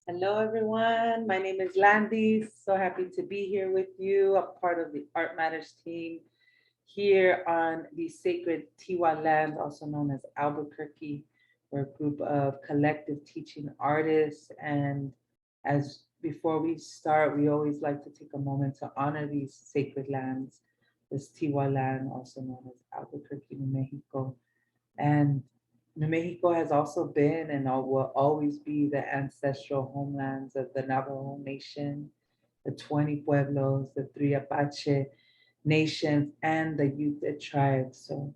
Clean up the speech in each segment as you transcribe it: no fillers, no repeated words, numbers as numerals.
Hello, everyone. My name is Landis. So happy to be here with you. I'm part of the Art Matters team here on the sacred Tiwa land, also known as Albuquerque. We're a group of collective teaching artists. And as before we start, we always like to take a moment to honor these sacred lands, this Tiwa land, also known as Albuquerque, New Mexico. And New Mexico has also been and will always be the ancestral homelands of the Navajo Nation, the 20 pueblos, the three Apache nations, and the Ute tribes. So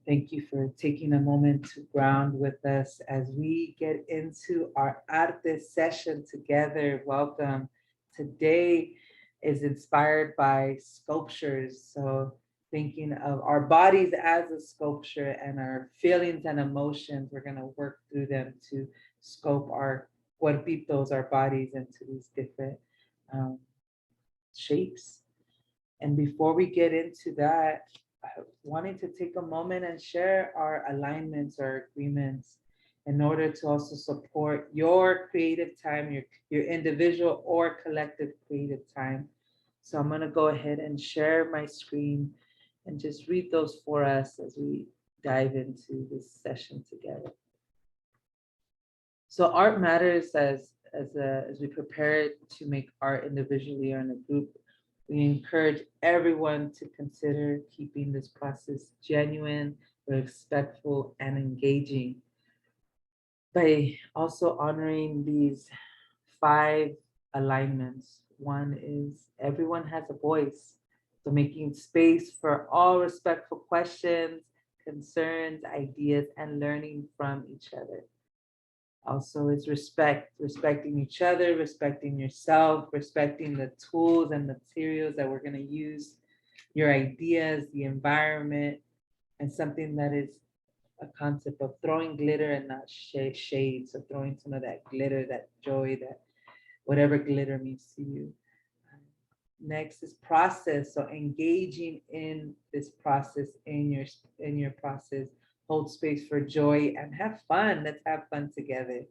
thank you for taking a moment to ground with us as we get into our arte session together. Welcome. Today is inspired by sculptures. So thinking of our bodies as a sculpture and our feelings and emotions, we're going to work through them to sculpt our cuerpitos, our bodies, into these different um, shapes. And before we get into that, wanting to take a moment and share our alignments or agreements in order to also support your creative time, your individual or collective creative time. So I'm going to go ahead and share my screen and just read those for us as we dive into this session together. So art matters as we prepare to make art individually or in a group. We encourage everyone to consider keeping this process genuine, respectful, and engaging by also honoring these 5 alignments. One is everyone has a voice. So making space for all respectful questions, concerns, ideas, and learning from each other. Also, is respecting each other, respecting yourself, respecting the tools and materials that we're going to use, your ideas, the environment, and something that is a concept of throwing glitter and not shade. So throwing some of that glitter, that joy, that whatever glitter means to you. Next is process. So engaging in this process in your process. Hold space for joy and have fun. Let's have fun together.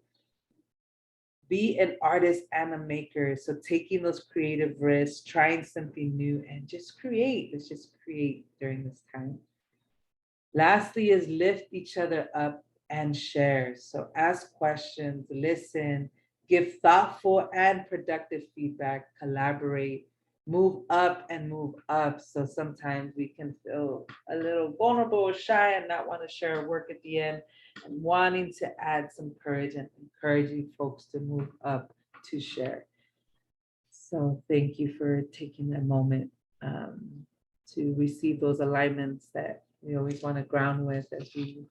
Be an artist and a maker. So taking those creative risks, trying something new, and just create. Let's just create during this time. Lastly, is lift each other up and share. So ask questions, listen, give thoughtful and productive feedback, collaborate, move up and move up. So sometimes we can feel a little vulnerable or shy and not want to share our work at the end, and wanting to add some courage and encouraging folks to move up to share. So thank you for taking a moment to receive those alignments that we always want to ground with as we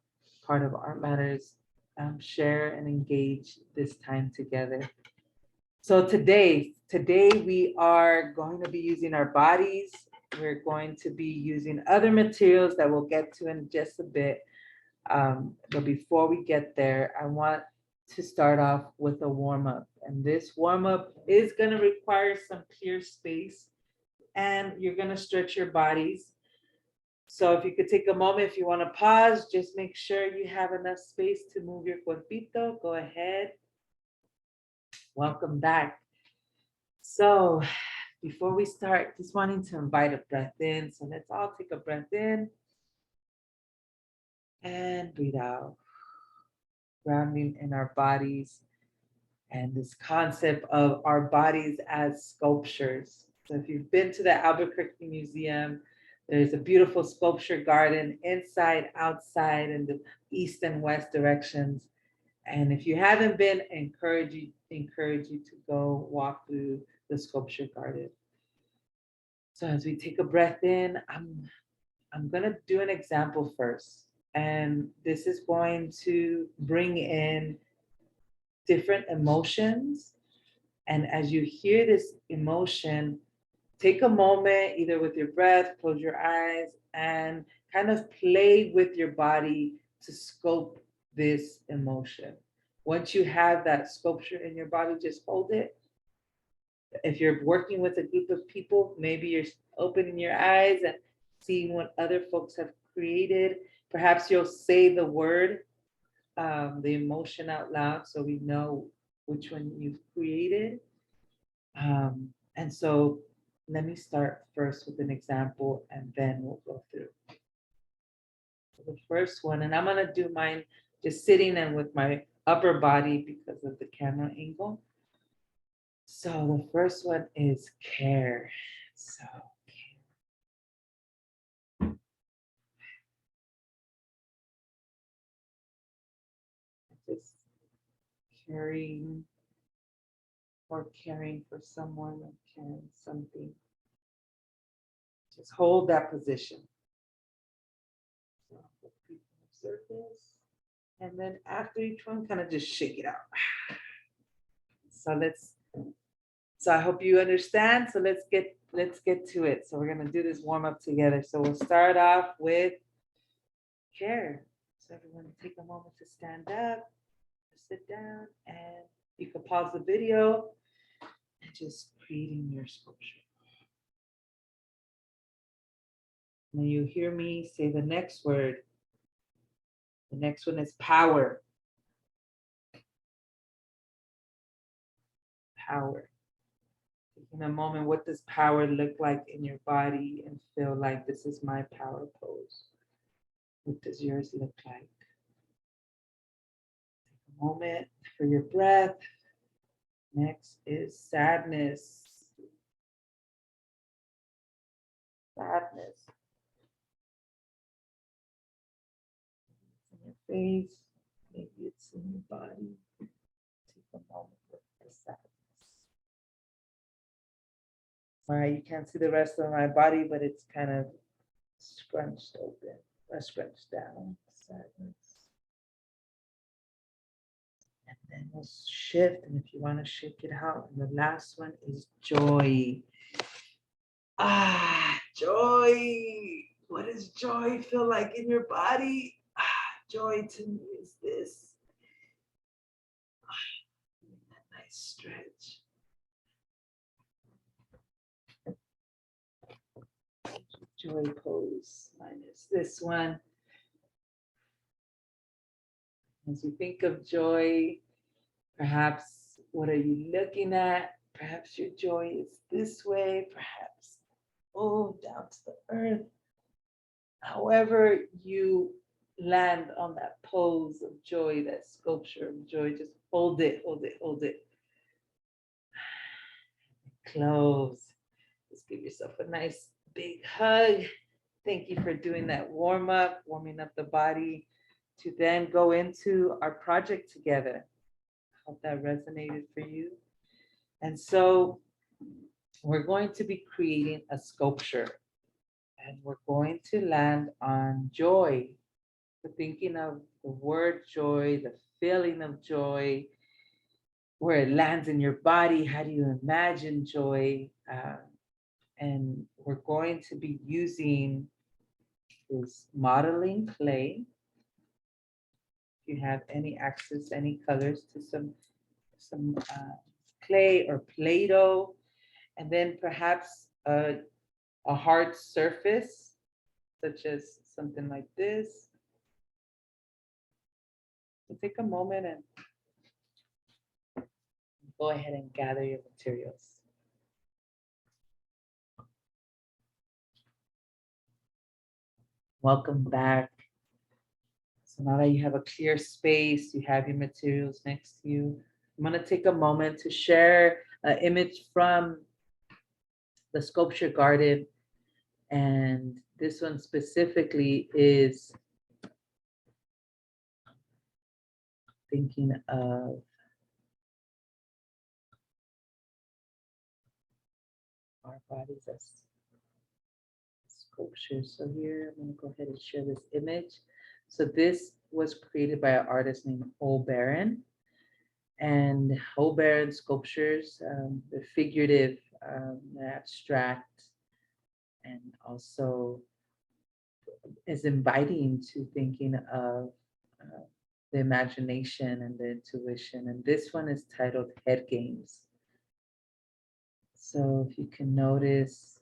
part of Art Matters, share and engage this time together. So today we are going to be using our bodies. We're going to be using other materials that we'll get to in just a bit. But before we get there, I want to start off with a warm up. And this warm up is going to require some clear space and you're going to stretch your bodies. So if you could take a moment, if you want to pause, just make sure you have enough space to move your cuerpito. Go ahead. Welcome back. So before we start, just wanting to invite a breath in. So let's all take a breath in and breathe out, grounding in our bodies and this concept of our bodies as sculptures. So if you've been to the Albuquerque Museum, there's a beautiful sculpture garden inside, outside, in the east and west directions. And if you haven't been, encourage you to go walk through the sculpture garden. So as we take a breath in, I'm gonna do an example first. And this is going to bring in different emotions. And as you hear this emotion, take a moment, either with your breath, close your eyes, and kind of play with your body to sculpt this emotion. Once you have that sculpture in your body, just hold it. If you're working with a group of people, maybe you're opening your eyes and seeing what other folks have created. Perhaps you'll say the word, the emotion out loud so we know which one you've created. And so let me start first with an example and then we'll go through. The first one, and I'm gonna do mine just sitting and with my upper body because of the camera angle. So the first one is care. So just caring or caring for someone or caring something. Just hold that position. So people observe this. And then after each one, kind of just shake it out. So I hope you understand. So let's get to it. So we're gonna do this warm up together. So we'll start off with care. So everyone take a moment to stand up, sit down, and you can pause the video and just creating your sculpture. When you hear me say the next word, the next one is power. Power. Taking a moment, what does power look like in your body and feel like this is my power pose? What does yours look like? Take a moment for your breath. Next is sadness. Sadness. It's in your face, maybe it's in your body. Take a moment with the sadness. All right, you can't see the rest of my body, but it's kind of scrunched open or scrunched down. Sadness. And then we'll shift, and if you want to shake it out. And the last one is joy. Joy. What does joy feel like in your body? Joy to me is this. That nice stretch. Joy pose. Mine is this one. As you think of joy, perhaps what are you looking at? Perhaps your joy is this way, perhaps, down to the earth. However you land on that pose of joy, that sculpture of joy, just hold it, hold it, hold it. Close. Just give yourself a nice big hug. Thank you for doing that warm up, warming up the body to then go into our project together. Hope that resonated for you. And so we're going to be creating a sculpture and we're going to land on joy. So thinking of the word joy, the feeling of joy, where it lands in your body, how do you imagine joy? And we're going to be using this modeling clay. If you have any access, any colors to some clay or Play-Doh, and then perhaps a hard surface, such as something like this. So take a moment and go ahead and gather your materials. Welcome back. So now that you have a clear space, you have your materials next to you, I'm going to take a moment to share an image from the sculpture garden. And this one specifically is thinking of our bodies as sculptures. So here, I'm going to go ahead and share this image. So this was created by an artist named Baron. And Baron sculptures, they're figurative, they're abstract, and also is inviting to thinking of the imagination and the intuition. And this one is titled Head Games. So if you can notice,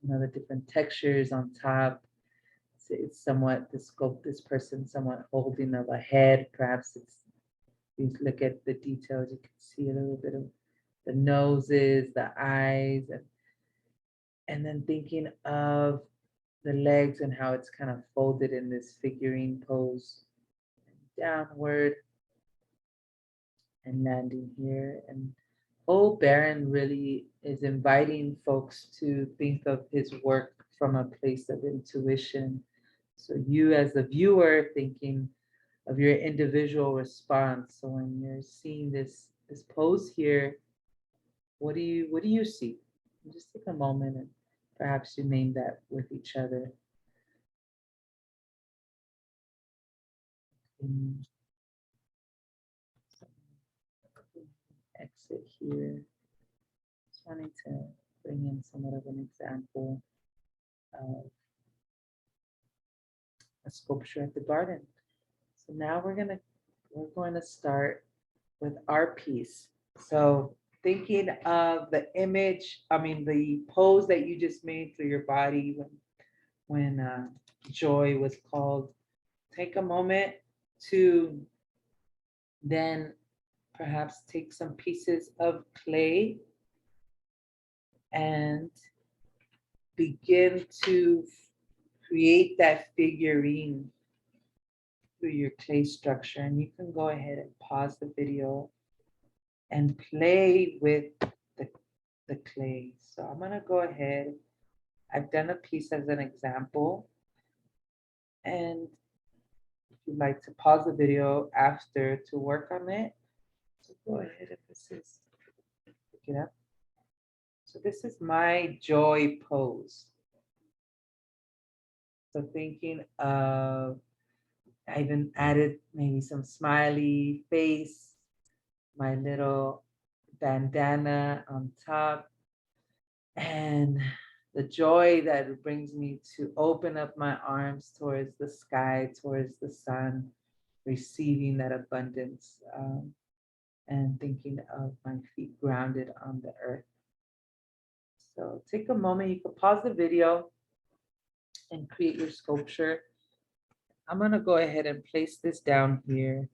the different textures on top, it's somewhat, this person somewhat holding of a head, perhaps it's You look at the details, you can see a little bit of the noses, the eyes, and then thinking of the legs and how it's kind of folded in this figurine pose, downward and landing here. And old Baron really is inviting folks to think of his work from a place of intuition. So you as the viewer thinking of your individual response. So when you're seeing this pose here, what do you see? Just take a moment and perhaps you name that with each other. Exit here. Just wanting to bring in somewhat of an example of a sculpture at the garden. So now we're going to start with our piece. So thinking of the image, the pose that you just made through your body when joy was called. Take a moment to then perhaps take some pieces of clay and begin to create that figurine through your clay structure. And you can go ahead and pause the video and play with the clay. So I'm gonna go ahead. I've done a piece as an example. And if you'd like to pause the video after to work on it, so go ahead and pick it up. So this is my joy pose. So thinking of, I even added maybe some smiley face, my little bandana on top, and the joy that it brings me to open up my arms towards the sky, towards the sun, receiving that abundance, and thinking of my feet grounded on the earth. So take a moment, you can pause the video and create your sculpture. I'm gonna go ahead and place this down here.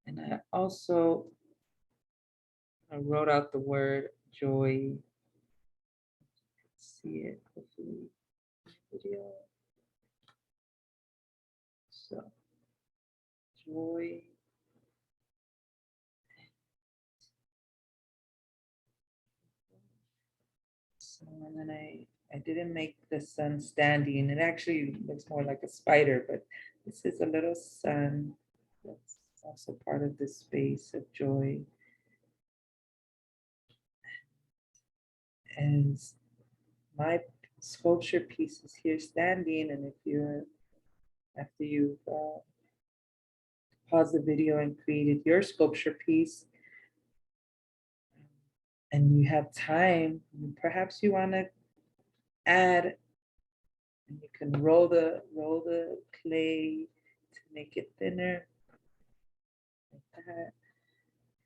And I wrote out the word joy. See it, hopefully, video. So, joy. So, and then I didn't make the sun standing. It actually looks more like a spider, but this is a little sun that's also part of the space of joy. And my sculpture piece is here standing, and after you've paused the video and created your sculpture piece, and you have time, perhaps you want to add, and you can roll the clay to make it thinner, like that.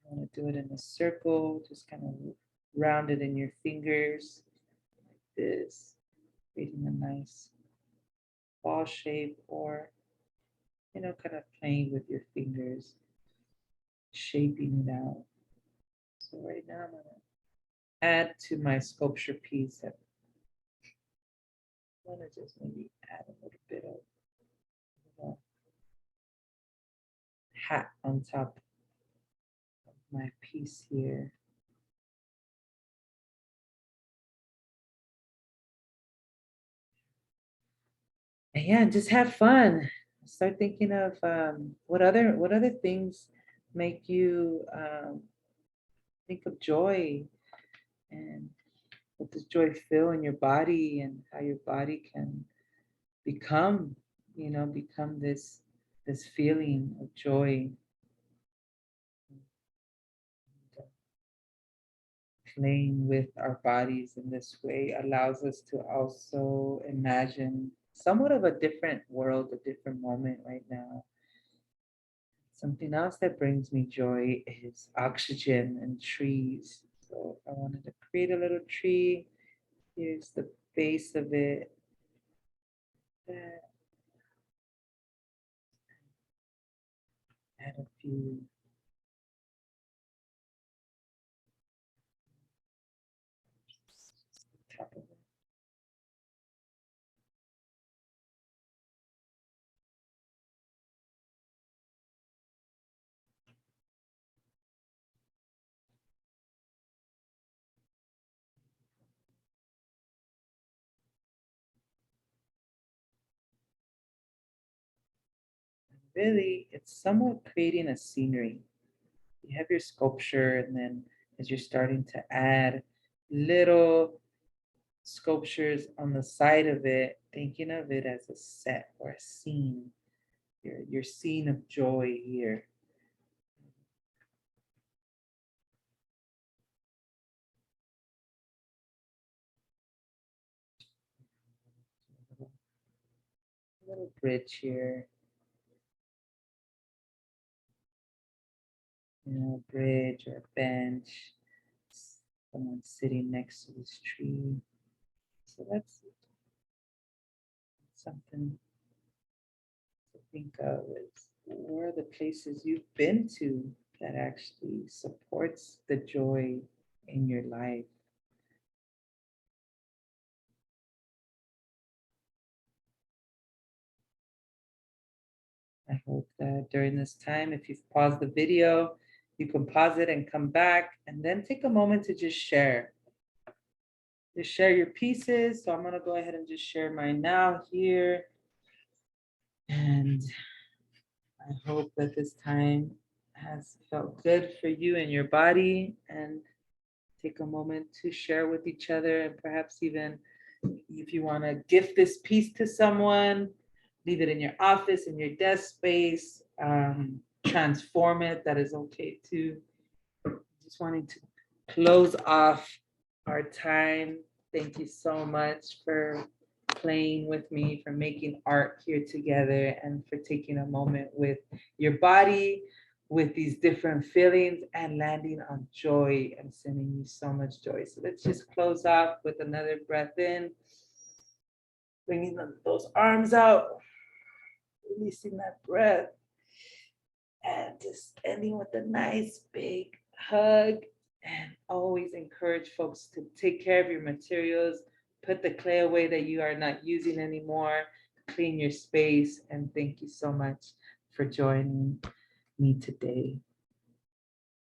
You want to do it in a circle, just kind of round it in your fingers, like this, creating a nice ball shape, or kind of playing with your fingers, shaping it out. So right now I'm gonna add to my sculpture piece. I want to just maybe add a little bit of hat on top of my piece here. And yeah, just have fun. Start thinking of what other things make you think of joy, and what does joy feel in your body, and how your body can become this feeling of joy. Playing with our bodies in this way allows us to also imagine somewhat of a different world, a different moment right now. Something else that brings me joy is oxygen and trees. So I wanted to create a little tree. Here's the base of it. Add a few really, it's somewhat creating a scenery. You have your sculpture, and then as you're starting to add little sculptures on the side of it, thinking of it as a set or a scene, your scene of joy here. A little bridge here, a bridge or a bench, someone sitting next to this tree. So that's something to think of is where are the places you've been to that actually supports the joy in your life. I hope that during this time, if you've paused the video, you can pause it and come back and then take a moment to just share. Just share your pieces. So I'm gonna go ahead and just share mine now here. And I hope that this time has felt good for you and your body, and take a moment to share with each other, and perhaps even if you want to gift this piece to someone, leave it in your office, in your desk space, transform it, that is okay too. Just wanting to close off our time. Thank you so much for playing with me, for making art here together, and for taking a moment with your body, with these different feelings, and landing on joy and sending you so much joy. So let's just close off with another breath in, bringing those arms out, releasing that breath, and just ending with a nice big hug. And always encourage folks to take care of your materials, put the clay away that you are not using anymore, clean your space, and thank you so much for joining me today.